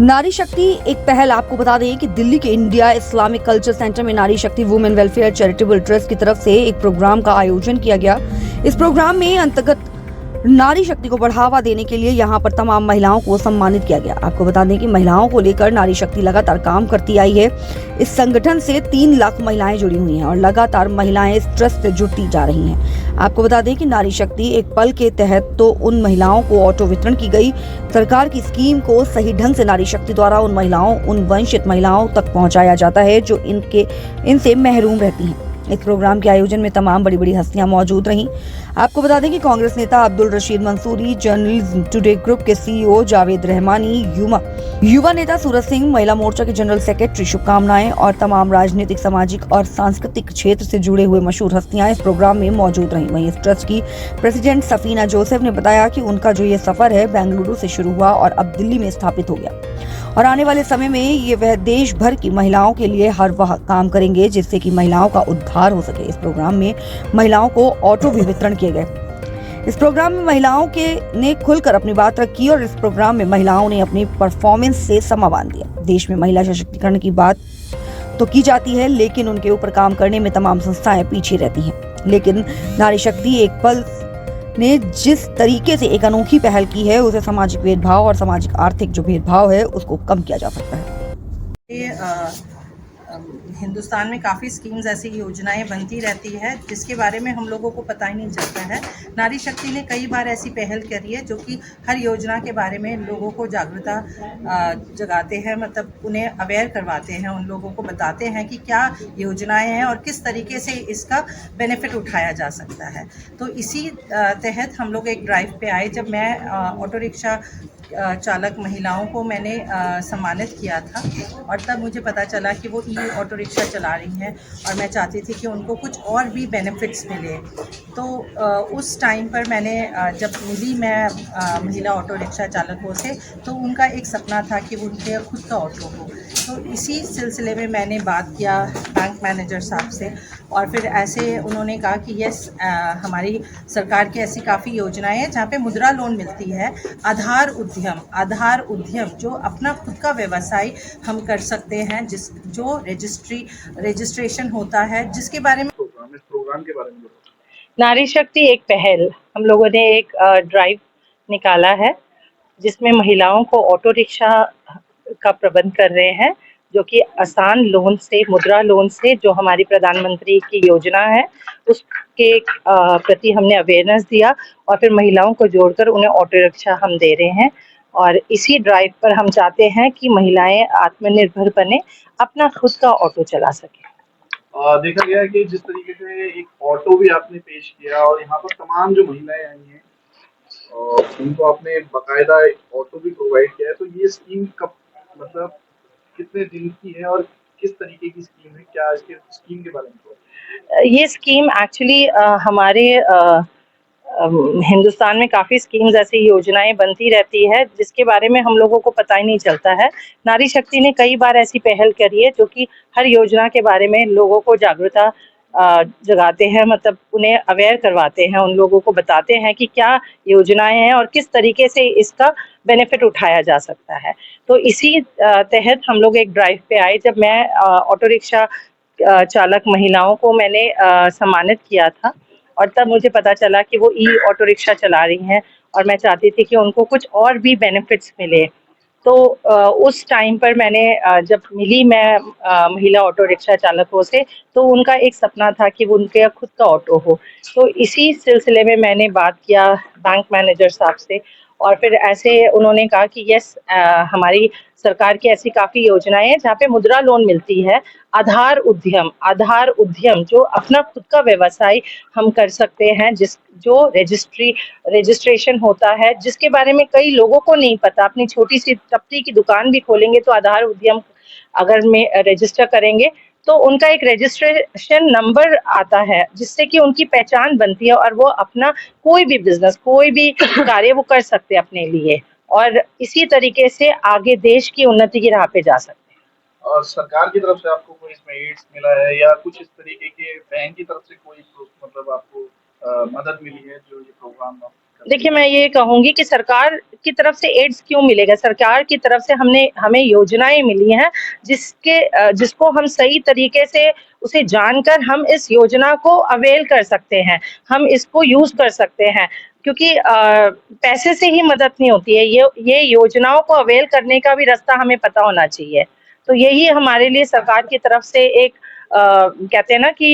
नारी शक्ति एक पहल। आपको बता दें कि दिल्ली के इंडिया इस्लामिक कल्चर सेंटर में नारी शक्ति वुमेन वेलफेयर चैरिटेबल ट्रस्ट की तरफ से एक प्रोग्राम का आयोजन किया गया। इस प्रोग्राम में अंतर्गत नारी शक्ति को बढ़ावा देने के लिए यहां पर तमाम महिलाओं को सम्मानित किया गया। आपको बता दें कि महिलाओं को लेकर नारी शक्ति लगातार काम करती आई है। इस संगठन से 3 लाख महिलाएं जुड़ी हुई हैं और लगातार महिलाएं इस ट्रस्ट से जुड़ती जा रही हैं। आपको बता दें कि नारी शक्ति एक पल के तहत तो उन महिलाओं को ऑटो वितरण की गई सरकार की स्कीम को सही ढंग से नारी शक्ति द्वारा उन वंचित महिलाओं तक पहुंचाया जाता है जो इनसे महरूम रहती हैं। इस प्रोग्राम के आयोजन में तमाम बड़ी बड़ी हस्तियां मौजूद रहीं। आपको बता दें कि कांग्रेस नेता Abdul Rashid Mansuri, journalism today group के सीईओ जावेद रहमानी, युवा नेता सूरज सिंह, महिला मोर्चा के जनरल सेक्रेटरी शुभकामनाएं और तमाम राजनीतिक, सामाजिक और सांस्कृतिक क्षेत्र से जुड़े हुए मशहूर हस्तियां इस प्रोग्राम में मौजूद रहीं। वहीं इस ट्रस्ट की प्रेसिडेंट सफीना जोसेफ ने बताया कि उनका जो ये सफर है बेंगलुरु से शुरू हुआ और अब दिल्ली में स्थापित हो गया और आने वाले समय में ये वह देश भर की महिलाओं के लिए हर वह काम करेंगे जिससे कि महिलाओं का उद्धार हो सके। इस प्रोग्राम में महिलाओं को ऑटो भी वितरण किए गए। इस प्रोग्राम में महिलाओं ने खुलकर अपनी बात रखी और इस प्रोग्राम में महिलाओं ने अपनी परफॉर्मेंस से समा बांध दिया। देश में महिला सशक्तिकरण की बात तो की जाती है लेकिन उनके ऊपर काम करने में तमाम संस्थाएं पीछे रहती हैं। लेकिन नारी शक्ति एक पल ने जिस तरीके से एक अनोखी पहल की है उसे सामाजिक भेदभाव और सामाजिक आर्थिक जो भेदभाव है उसको कम किया जा सकता है। हिंदुस्तान में काफ़ी स्कीम्स ऐसी योजनाएं बनती रहती है जिसके बारे में हम लोगों को पता ही नहीं चलता है। नारी शक्ति ने कई बार ऐसी पहल करी है जो कि हर योजना के बारे में लोगों को जागरूकता जगाते हैं, मतलब उन्हें अवेयर करवाते हैं, उन लोगों को बताते हैं कि क्या योजनाएं हैं और किस तरीके से इसका बेनिफिट उठाया जा सकता है। तो इसी तहत हम लोग एक ड्राइव पे आए जब मैं ऑटो रिक्शा चालक महिलाओं को मैंने सम्मानित किया था और तब मुझे पता चला कि वो ई ऑटो रिक्शा चला रही हैं और मैं चाहती थी कि उनको कुछ और भी बेनिफिट्स मिले। तो उस टाइम पर मैंने जब मिली मैं महिला ऑटो रिक्शा चालकों से, तो उनका एक सपना था कि उनके खुद का ऑटो हो। तो इसी सिलसिले में मैंने बात किया बैंक मैनेजर साहब से और फिर ऐसे उन्होंने कहा कि यस, हमारी सरकार की ऐसी काफ़ी योजनाएं हैं जहाँ पे मुद्रा लोन मिलती है। आधार उद्यम जो अपना खुद का व्यवसाय हम कर सकते हैं, जो रजिस्ट्रेशन होता है, जिसके बारे में इस प्रोग्राम के बारे में नारी शक्ति एक पहल हम लोगों ने एक ड्राइव निकाला है जिसमें महिलाओं को ऑटो रिक्शा का प्रबंध कर रहे हैं, जो कि आसान लोन से, मुद्रा लोन से, जो हमारी प्रधानमंत्री की योजना है उसके प्रति हमने अवेयरनेस दिया और फिर महिलाओं को जोड़कर उन्हें ऑटो रिक्शा हम दे रहे हैं। और इसी ड्राइव पर हम चाहते हैं कि महिलाएं आत्मनिर्भर बने, अपना खुद का ऑटो चला सके। देखा गया है कि जिस तरीके से एक ऑटो भी आपने पेश किया और यहाँ पर तमाम जो महिलाएं आई हैं उनको आपने बकायदा ऑटो भी प्रोवाइड किया है, तो ये स्कीम कब, मतलब कितने दिन की है और किस तरीके की स्कीम है, क्या इसके स्कीम के बारे में थोड़ा? ये स्कीम एक्चुअली हमारे हिंदुस्तान में काफ़ी स्कीम्स ऐसी योजनाएं बनती रहती है जिसके बारे में हम लोगों को पता ही नहीं चलता है। नारी शक्ति ने कई बार ऐसी पहल करी है जो कि हर योजना के बारे में लोगों को जागरूकता जगाते हैं, मतलब उन्हें अवेयर करवाते हैं, उन लोगों को बताते हैं कि क्या योजनाएं हैं और किस तरीके से इसका बेनिफिट उठाया जा सकता है। तो इसी तहत हम लोग एक ड्राइव पे आए जब मैं ऑटो रिक्शा चालक महिलाओं को मैंने सम्मानित किया था और तब मुझे पता चला कि वो ई ऑटो रिक्शा चला रही हैं और मैं चाहती थी कि उनको कुछ और भी बेनिफिट्स मिले। तो उस टाइम पर मैंने जब मिली मैं महिला ऑटो रिक्शा चालकों से, तो उनका एक सपना था कि उनके खुद का ऑटो हो। तो इसी सिलसिले में मैंने बात किया बैंक मैनेजर साहब से और फिर ऐसे उन्होंने कहा कि यस, हमारी सरकार की ऐसी काफ़ी योजनाएं हैं जहाँ पे मुद्रा लोन मिलती है। आधार उद्यम जो अपना खुद का व्यवसाय हम कर सकते हैं, जो रजिस्ट्रेशन होता है, जिसके बारे में कई लोगों को नहीं पता। अपनी छोटी सी टपरी की दुकान भी खोलेंगे तो आधार उद्यम अगर में रजिस्टर करेंगे तो उनका एक रजिस्ट्रेशन नंबर आता है जिससे कि उनकी पहचान बनती है और वो अपना कोई भी बिजनेस, कोई भी कार्य वो कर सकते हैं अपने लिए और इसी तरीके से आगे देश की उन्नति की राह पे जा सकते हैं। और सरकार की तरफ से आपको कोई इसमें एड्स मिला है या कुछ इस तरीके के बैंक की तरफ से कोई मतलब आपको मदद मिली है जो ये प्रोग्राम में? देखिए, मैं ये कहूँगी कि सरकार की तरफ से एड्स क्यों मिलेगा? सरकार की तरफ से हमें योजनाएँ मिली हैं, जिसको हम सही तरीके से उसे जानकर हम इस योजना को अवेल कर सकते हैं। हम इसको यूज़ कर सकते हैं, क्योंकि पैसे से ही मदद नहीं होती है। ये योजनाओं को अवेल करने का भी रास्ता हमें पता होना चाहिए। तो यही हमारे लिए सरकार की तरफ से एक कहते हैं ना कि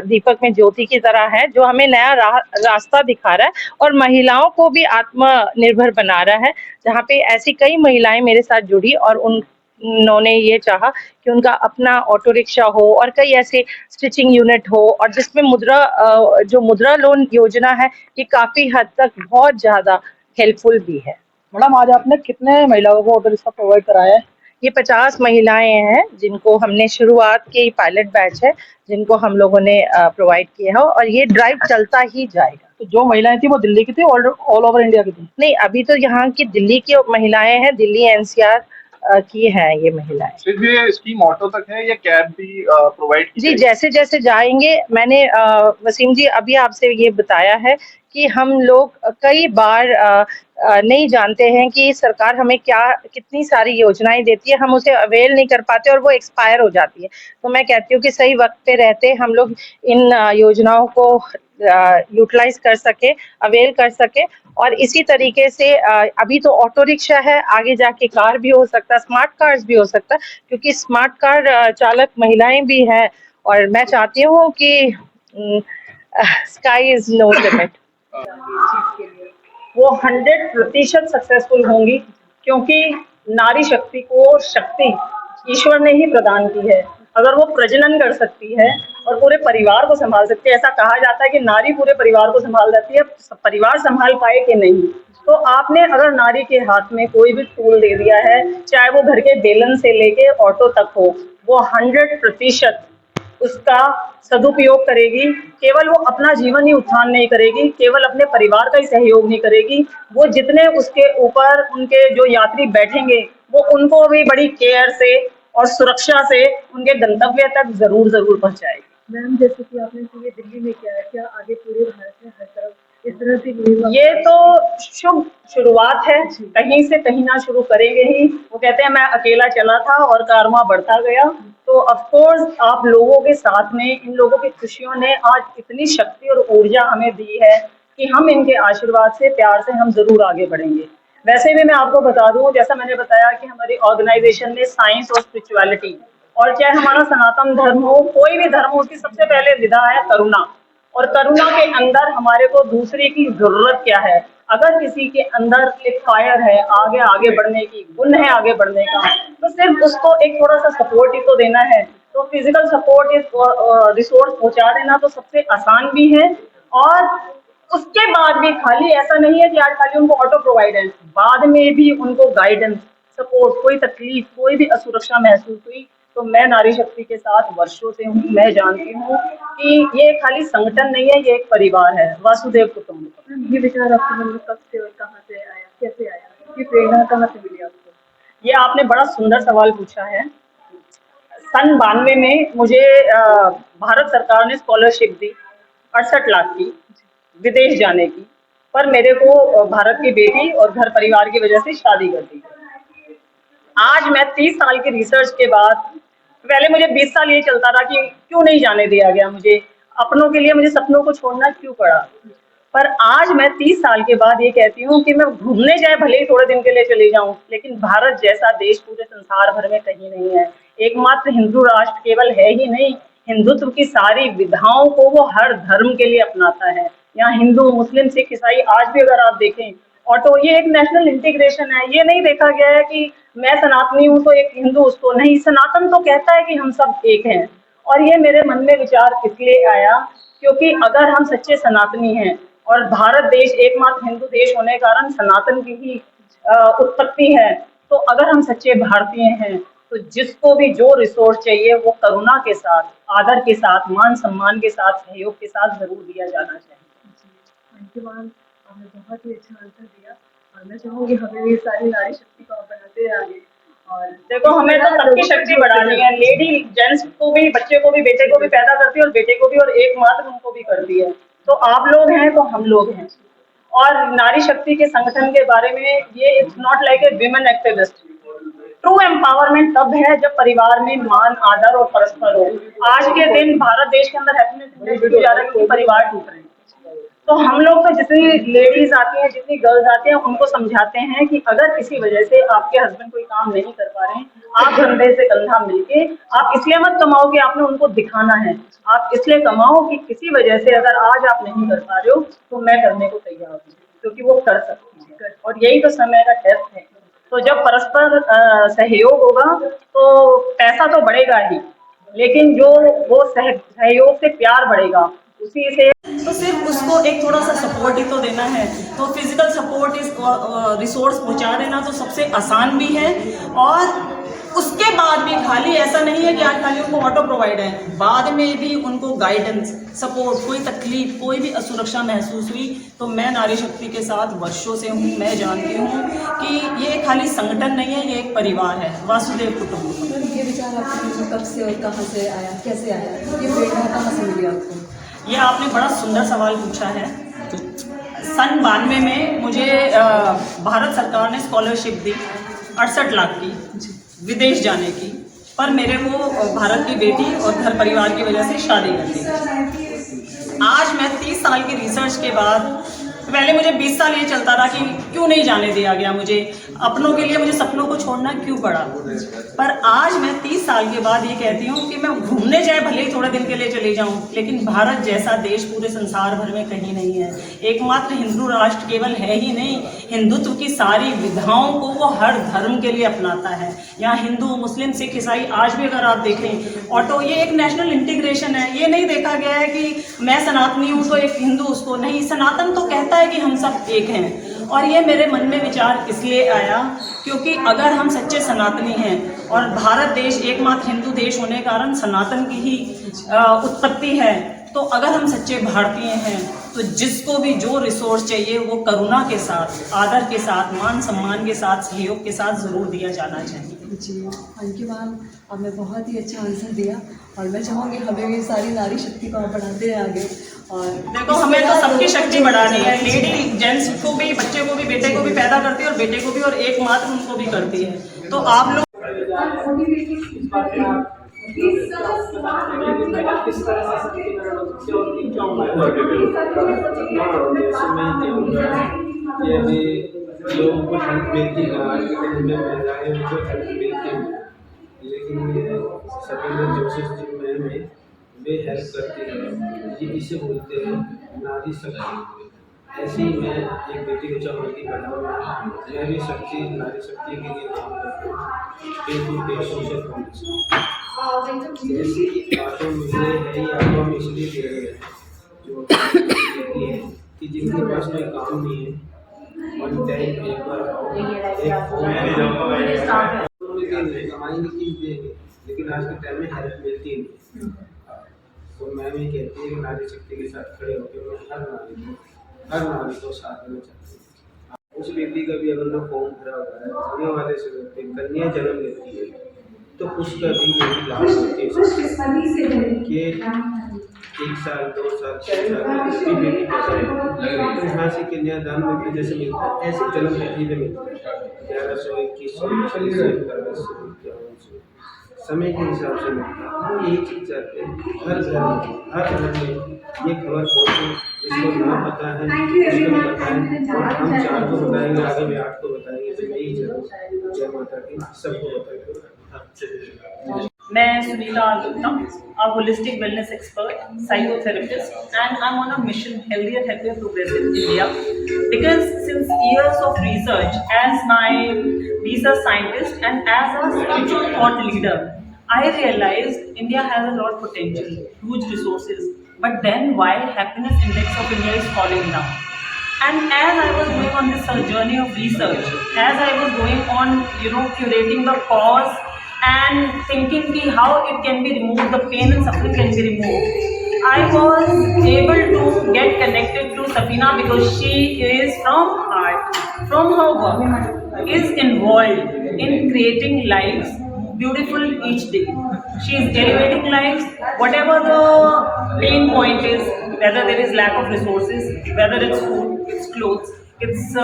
दीपक में ज्योति की तरह है, जो हमें नया रास्ता दिखा रहा है और महिलाओं को भी आत्मनिर्भर बना रहा है। जहाँ पे ऐसी कई महिलाएं मेरे साथ जुड़ी और उन्होंने ये चाहा कि उनका अपना ऑटो रिक्शा हो और कई ऐसे स्टिचिंग यूनिट हो, और जिसमें जो मुद्रा लोन योजना है, ये काफी हद तक बहुत ज्यादा हेल्पफुल भी है। मैडम, आज आपने कितने महिलाओं को ऑटो रिक्शा प्रोवाइड कराया है? ये 50 महिलाएं हैं जिनको हमने शुरुआत के पायलट बैच है, जिनको हम लोगों ने प्रोवाइड किया है, और ये ड्राइव चलता ही जाएगा। तो जो महिलाएं थी वो दिल्ली की थी, ऑल ओवर इंडिया की थी? नहीं, अभी तो यहाँ की दिल्ली की महिलाएं हैं, दिल्ली एनसीआर की हैं ये महिलाएं। सिर्फ ये स्कीम ऑटो तक है या कैब भी प्रोवाइड की जी, जाएगी? जैसे जैसे जाएंगे, मैंने वसीम जी अभी आपसे ये बताया है कि हम लोग कई बार नहीं जानते हैं कि सरकार हमें कितनी सारी योजनाएं देती है, हम उसे अवेल नहीं कर पाते और वो एक्सपायर हो जाती है। तो मैं कहती हूँ कि सही वक्त पे रहते हम लोग इन योजनाओं को यूटिलाइज कर सके, अवेल कर सके। और इसी तरीके से अभी तो ऑटो रिक्शा है, आगे जाके कार भी हो सकता है, स्मार्ट कार्स भी हो सकता है, क्योंकि स्मार्ट कार चालक महिलाएं भी हैं। और मैं चाहती हूँ कि स्काई इज नो लिमिट। वो 100% सक्सेसफुल होंगी, क्योंकि नारी शक्ति को शक्ति ईश्वर ने ही प्रदान की है। अगर वो प्रजनन कर सकती है और पूरे परिवार को संभाल सकती है, ऐसा कहा जाता है कि नारी पूरे परिवार को संभाल जाती है, परिवार संभाल पाए कि नहीं। तो आपने अगर नारी के हाथ में कोई भी टूल दे दिया है, चाहे वो घर के बेलन से लेके ऑटो तक हो, वो 100% उसका सदुपयोग करेगी। केवल वो अपना जीवन ही उत्थान नहीं करेगी, केवल अपने परिवार का ही सहयोग नहीं करेगी, वो जितने उसके ऊपर उनके जो यात्री बैठेंगे, वो उनको भी बड़ी केयर से और सुरक्षा से उनके गंतव्य तक जरूर पहुंचाएगी। मैम, जैसे कि आपने ये दिल्ली में किया है, क्या आगे पूरे भारत में हर तरफ इस तरह से ये तो शुभ शुरुआत है, कहीं से कहीं ना शुरू करेंगे ही। वो कहते हैं मैं अकेला चला था और कारवां बढ़ता गया। तो ऑफ कोर्स आप लोगों के साथ में, इन लोगों की खुशियों ने आज इतनी शक्ति और ऊर्जा हमें दी है कि हम इनके आशीर्वाद से, प्यार से हम जरूर आगे बढ़ेंगे। वैसे भी मैं आपको बता दूं, जैसा मैंने बताया कि हमारी ऑर्गेनाइजेशन में साइंस और स्पिरिचुअलिटी, और चाहे हमारा सनातन धर्म हो, कोई भी धर्म हो, उसकी सबसे पहले विधा है करुणा। और करुणा के अंदर हमारे को दूसरे की जरूरत क्या है? अगर किसी के अंदर एक फायर है, आगे बढ़ने की गुण है, आगे बढ़ने का, तो सिर्फ उसको एक थोड़ा सा सपोर्ट ही तो देना है। तो फिजिकल सपोर्ट, रिसोर्स पहुंचा देना तो सबसे आसान भी है। और उसके बाद भी खाली ऐसा नहीं है कि आज खाली उनको ऑटो प्रोवाइड है, बाद में भी उनको गाइडेंस, सपोर्ट, कोई तकलीफ, कोई भी असुरक्षा महसूस हुई तो मैं नारी शक्ति के साथ वर्षों से हूँ। मैं जानती हूँ कि ये खाली संगठन नहीं है, ये एक परिवार है, वासुदेव कुटुंबकम। ये विचार आपके मन में कब से और कहाँ से आया, कैसे आया, ये प्रेरणा कहाँ से मिली आपको? ये आपने बड़ा सुंदर सवाल पूछा है। सन 92 में मुझे भारत सरकार ने स्कॉलरशिप दी 68 लाख की, विदेश जाने की। पर मेरे को भारत की बेटी और घर परिवार की वजह से शादी कर दी। आज मैं 30 साल की रिसर्च के बाद, पहले मुझे 20 साल ये चलता था कि क्यों नहीं जाने दिया गया, मुझे अपनों के लिए मुझे सपनों को छोड़ना क्यों पड़ा। पर आज मैं 30 साल के बाद ये कहती हूँ कि मैं घूमने जाए भले ही थोड़े दिन के लिए चली जाऊं, लेकिन भारत जैसा देश पूरे संसार भर में कहीं नहीं है। एकमात्र हिंदू राष्ट्र केवल है ही नहीं, हिंदुत्व की सारी विधाओं को वो हर धर्म के लिए अपनाता है। यहाँ हिंदू, मुस्लिम, सिख, ईसाई, आज भी अगर आप देखें ऑटो, ये एक नेशनल इंटीग्रेशन है। ये नहीं देखा गया है कि मैं सनातनी हूँ तो एक हिंदू उसको नहीं, सनातन तो कहता है कि हम सब एक हैं। और ये मेरे मन में विचार इसलिए आया क्योंकि अगर हम सच्चे सनातनी हैं और भारत देश एकमात्र हिंदू देश होने के कारण सनातन की ही उत्पत्ति है, तो अगर हम सच्चे भारतीय हैं तो जिसको भी जो रिसोर्स चाहिए वो करुणा के साथ, आदर के साथ, मान सम्मान के साथ, सहयोग के साथ जरूर दिया जाना चाहिए। थैंक यू मैम, आपने बहुत ही अच्छा आंसर दिया और मैं चाहूँगी हमें भी सारी नारी शक्ति को आप बढ़ाते रहे आगे। और देखो, हमें तो सबकी शक्ति बढ़ानी है, लेडी जेंट्स को भी, बच्चे को भी, बेटे को भी पैदा करती है और बेटे को भी, और एकमात्र उनको भी करती है। तो आप लोग हैं तो हम लोग हैं। और नारी शक्ति के संगठन के बारे में ये it's not like a women activist. True empowerment तब है जब परिवार में मान, आदर और परस्पर हो। आज के दिन भारत देश के अंदर हैप्पीनेस इंडेक्स क्यों जा रहा है? क्योंकि परिवार टूट रहे हैं। तो हम लोग तो जितनी लेडीज आती हैं, जितनी गर्ल्स आती हैं, उनको समझाते हैं कि अगर किसी वजह से आपके हस्बैंड कोई काम नहीं कर पा रहे हैं, आप कंधे से कंधा मिलके, आप इसलिए मत कमाओ कि आपने उनको दिखाना है, आप इसलिए कमाओ कि किसी वजह से अगर आज आप नहीं कर पा रहे हो तो मैं करने को तैयार हूँ, क्योंकि वो कर सकती है। और यही तो समय का टेस्ट है। तो जब परस्पर सहयोग होगा तो पैसा तो बढ़ेगा ही, लेकिन जो वो सहयोग से प्यार बढ़ेगा, उसी से तो सिर्फ उसको एक थोड़ा सा सपोर्ट ही तो देना है। तो फिजिकल सपोर्ट इस रिसोर्स पहुंचा देना तो सबसे आसान भी है। और उसके बाद भी खाली ऐसा नहीं है कि आज खाली उनको ऑटो प्रोवाइड है, बाद में भी उनको गाइडेंस, सपोर्ट, कोई तकलीफ, कोई भी असुरक्षा महसूस हुई तो मैं नारी शक्ति के साथ वर्षों से हूँ। मैं जानती हूँ कि ये खाली संगठन नहीं है, ये एक परिवार है, वासुदेव कुटुंबकम। ये विचार आपको कब से और कहाँ से आया, कैसे आया, ये प्रेरणा कहाँ से मिली आपको? ये आपने बड़ा सुंदर सवाल पूछा है। सन 92 में मुझे भारत सरकार ने स्कॉलरशिप दी 68 लाख की विदेश जाने की, पर मेरे को भारत की बेटी और घर परिवार की वजह से शादी कर दी। आज मैं 30 साल की रिसर्च के बाद, पहले मुझे 20 साल ये चलता रहा कि क्यों नहीं जाने दिया गया, मुझे अपनों के लिए मुझे सपनों को छोड़ना क्यों पड़ा। पर आज मैं 30 साल के बाद ये कहती हूँ कि मैं घूमने जाए भले ही थोड़े दिन के लिए चली जाऊँ, लेकिन भारत जैसा देश पूरे संसार भर में कहीं नहीं है। एकमात्र हिंदू राष्ट्र केवल है ही नहीं, हिंदुत्व की सारी विधाओं को वो हर धर्म के लिए अपनाता है। यहाँ हिंदू, मुस्लिम, सिख, ईसाई, आज भी अगर आप देखें ऑटो, ये एक नेशनल इंटीग्रेशन है। ये नहीं देखा गया है कि मैं सनातनी हूँ तो एक हिंदू उसको नहीं, सनातन तो कहता है कि हम सब एक हैं। और ये मेरे मन में विचार इसलिए आया क्योंकि अगर हम सच्चे सनातनी हैं और भारत देश एकमात्र हिंदू देश होने के कारण सनातन की ही उत्पत्ति है, तो अगर हम सच्चे भारतीय हैं तो जिसको भी जो रिसोर्स चाहिए वो करुणा के साथ, आदर के साथ, मान सम्मान के साथ, सहयोग के साथ ज़रूर दिया जाना चाहिए। जी थैंक यू मैम, आपने बहुत ही अच्छा आंसर दिया और मैं चाहूँगी हमें भी सारी नारी शक्ति को आप बढ़ाते हैं आगे। और देखो हमें तो सबकी शक्ति बढ़ानी है, लेडी जेंट्स को भी, बच्चे को भी, बेटे को भी पैदा करती है और बेटे को भी, और एकमात्र उनको भी करती है। तो आप लोग लोगों को हेल्प मिलती है, आज के टाइम में महिलाएं उनको हेल्प मिलती है, लेकिन ये सभी जोसेफ जी मैम है, वे हेल्प करती है। ये इसे बोलते हैं नारी शक्ति। ऐसे ही मैं एक बेटी को चौहदी बढ़ाऊँ, मैं भी शक्ति, नारी शक्ति के लिए काम करता हूँ। सोशल फाउंडेशन जैसी ऑटो मिले है, ये ऑटो हम इसलिए दे रहे हैं जो है कि जिनके पास कोई काम नहीं है, वन टाइम एक बार कमाएंगे किस देंगे, लेकिन आज के टाइम में हेल्प मिलती नहीं। तो मैम ये कहती है कि नारी शक्ति के साथ खड़े होकर मैं हर नारी को साथ देना चाहती हूँ। उस बेटी का भी अगर मैं फॉर्म भरा हुआ है, आने वाले समय पर कन्या जन्म लेती है तो उसका भी यही लाभ होती है कि 1 साल, 2 साल, 6 साल की बेटी पैसा तो यहाँ से कन्यादान में जैसे मिलता है, ऐसे जन्म बेटी में मिलता है 1100, 2100, 2200 समय के हिसाब से मिलता है। हम यही चीज़ चाहते हैं हर घर में ये खबर पहुँचे, जिसको ना पता है उसको बताएं, और हम 4 को बताएंगे, आगे भी 8 को बताएंगे, तो यही जरूर जय माता की सबको बताएंगे। मैं Sunita Gupta, a holistic wellness expert, psychotherapist, and I'm on a mission, healthier, happier, progressive India. Because since years of research, as my research scientist and as a spiritual thought leader, I realized India has a lot of potential, huge resources. But then why happiness index of India is falling down? And as I was going on this journey of research, as I was going on, curating the cause and thinking ki how it can be removed, the pain and suffering can be removed, I was able to get connected to Safina because she is from heart, from her work, is involved in creating lives beautiful each day. She is elevating lives, whatever the pain point is, whether there is lack of resources, whether it's food, it's clothes, it's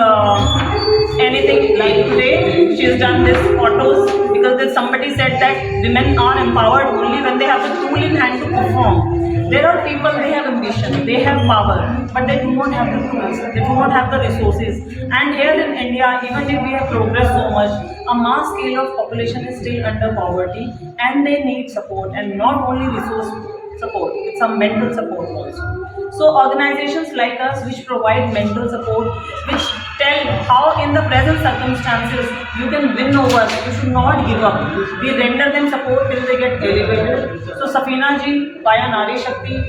anything. Like today, she's done this autos because there's somebody said that women are empowered only when they have the tool in hand to perform. There are people, they have ambition, they have power, but they do not have the tools, they do not have the resources. And here in India, even if we have progressed so much, a mass scale of population is still under poverty, and they need support, and not only resource support, it's some mental support also. So organizations like us which provide mental support, which tell how in the present circumstances you can win over, you should not give up. We render them support till they get elevated. So Safina ji via Nari Shakti,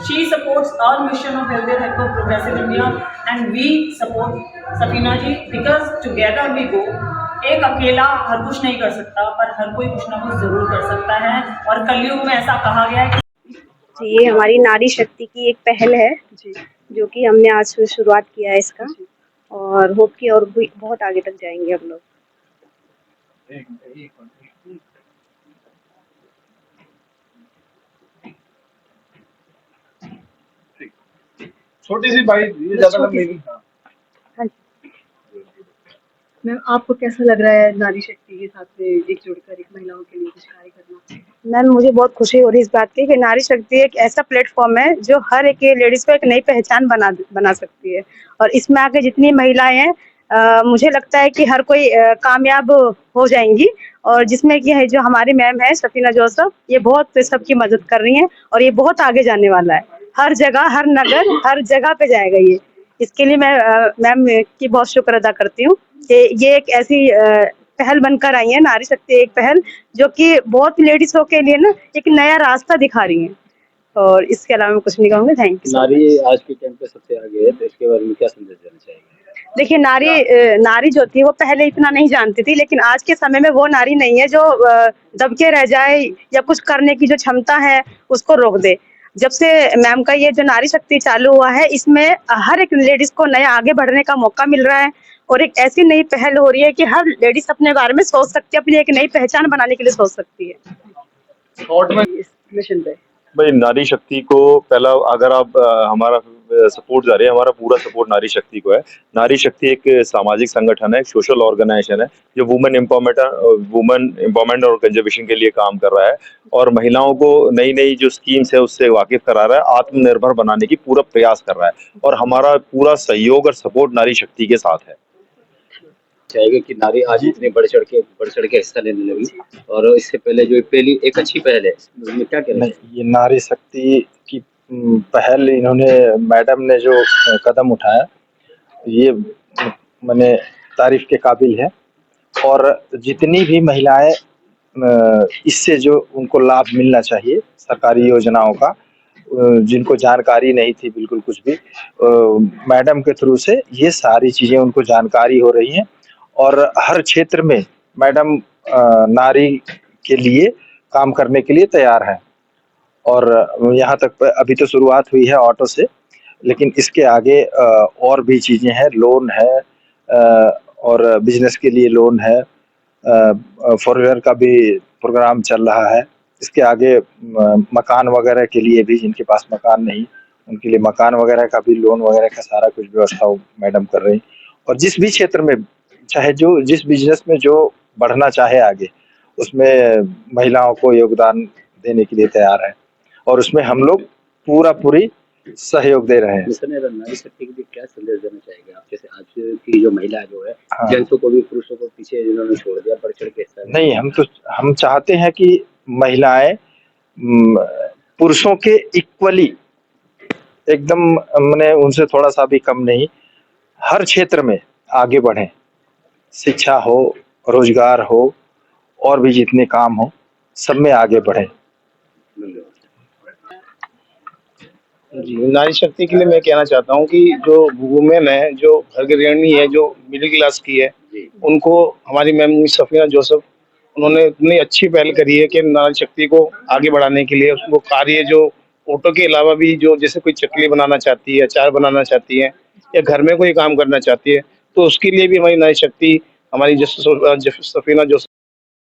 she supports our mission of healthier, hyper progressive India, and we support Safina ji because together we go. एक अकेला हर कुछ नहीं कर सकता, पर हर कोई कुछ ना कुछ जरूर कर सकता है। और कलयुग में ऐसा कहा गया है कि ये हमारी नारी शक्ति की एक पहल है जो कि हमने आज से शुरुआत किया है इसका, और होप कि और भी बहुत आगे तक जाएंगे हम लोग। छोटी सी बाइट, ये ज्यादा लंबी नहीं। मैम, आपको कैसा लग रहा है नारी शक्ति के साथ में एकजुट कर एक महिलाओं के लिए कुछ कार्य करना? मैम, मुझे बहुत खुशी हो रही है इस बात की कि नारी शक्ति एक ऐसा प्लेटफॉर्म है जो हर एक लेडीज को एक नई पहचान बना सकती है, और इसमें आके जितनी महिलाएं हैं मुझे लगता है कि हर कोई कामयाब हो जाएंगी। और जिसमें कि है जो हमारी मैम है सफीना जोसफ, ये बहुत सबकी मदद कर रही हैं और ये बहुत आगे जाने वाला है। हर जगह, हर नगर, हर जगह पे जाएगा ये। इसके लिए मैं मैम की बहुत शुक्र अदा करती हूँ कि ये एक ऐसी पहल बनकर आई है, नारी शक्ति एक पहल जो कि बहुत लेडीजों के लिए ना एक नया रास्ता दिखा रही है। और इसके अलावा मैं कुछ नहीं कहूँगी। Thank you. नारी आज के टाइम पे सबसे आगे है, तो इसके बारे में क्या संदेश देना चाहिए? देखिए, नारी जो थी वो पहले इतना नहीं जानती थी, लेकिन आज के समय में वो नारी नहीं है जो दबके रह जाए या कुछ करने की जो क्षमता है उसको रोक दे। जब से मैम का ये जो नारी शक्ति चालू हुआ है, इसमें हर एक लेडीज को नया आगे बढ़ने का मौका मिल रहा है, और एक ऐसी नई पहल हो रही है कि हर लेडीज अपने बारे में सोच सकती है, अपनी एक नई पहचान बनाने के लिए सोच सकती है। मिशन पे भाई, नारी शक्ति को पहला अगर आप हमारा सपोर्ट जा रहे हैं, हमारा पूरा सपोर्ट नारी शक्ति को है। नारी शक्ति एक सामाजिक संगठन है, एक सोशल ऑर्गेनाइजेशन है जो वुमेन एम्पावरमेंट और कंजर्वेशन के लिए काम कर रहा है, और महिलाओं को नई नई जो स्कीम्स है उससे वाकिफ करा रहा है, आत्मनिर्भर बनाने की पूरा प्रयास कर रहा है, और हमारा पूरा सहयोग और सपोर्ट नारी शक्ति के साथ है। चाहेगा कि नारी आज इतने बढ़ चढ़ के हिस्सा लेने लगी, और इससे पहले जो पहली एक अच्छी पहल है उसमें क्या कहना है? ये नारी शक्ति की पहल इन्होंने मैडम ने जो कदम उठाया, ये माने तारीफ के काबिल है। और जितनी भी महिलाएं इससे जो उनको लाभ मिलना चाहिए सरकारी योजनाओं का, जिनको जानकारी नहीं थी बिल्कुल कुछ भी, मैडम के थ्रू से ये सारी चीजें उनको जानकारी हो रही हैं, और हर क्षेत्र में मैडम नारी के लिए काम करने के लिए तैयार है। और यहाँ तक अभी तो शुरुआत हुई है ऑटो से, लेकिन इसके आगे और भी चीजें हैं, लोन है और बिजनेस के लिए लोन है, फॉरवेयर का भी प्रोग्राम चल रहा है। इसके आगे मकान वगैरह के लिए भी, जिनके पास मकान नहीं उनके लिए मकान वगैरह का भी लोन वगैरह का सारा कुछ व्यवस्था मैडम कर रही। और जिस भी क्षेत्र में चाहे जो जिस बिजनेस में जो बढ़ना चाहे आगे, उसमें महिलाओं को योगदान देने के लिए तैयार है, और उसमें हम लोग पूरी सहयोग दे रहे हैं। नारी शक्ति के लिए क्या संदेश देना चाहेंगे आप? जैसे आज की जो महिला जो है, जेंट्सों को भी पुरुषों को पीछे जिन्होंने छोड़ दिया, बढ़ चढ़ के हिस्सा नहीं, हम चाहते हैं कि महिलाएं पुरुषों के इक्वली एकदम, मैंने उनसे थोड़ा सा भी कम नहीं, हर क्षेत्र में आगे बढ़ें। शिक्षा हो, रोजगार हो, और भी जितने काम हो, सब में आगे बढ़ें। जी, नारी शक्ति के लिए मैं कहना चाहता हूँ कि जो वुमेन है, जो घर गृहिणी है, जो मिडिल क्लास की है, उनको हमारी मैम सफीना जोसफ, उन्होंने इतनी अच्छी पहल करी है कि नारी शक्ति को आगे बढ़ाने के लिए वो कार्य जो ऑटो के अलावा भी, जो जैसे कोई चकली बनाना चाहती है, अचार बनाना चाहती है, या घर में कोई काम करना चाहती है, तो उसके लिए भी हमारी नारी शक्ति, हमारी सफीना जोसफ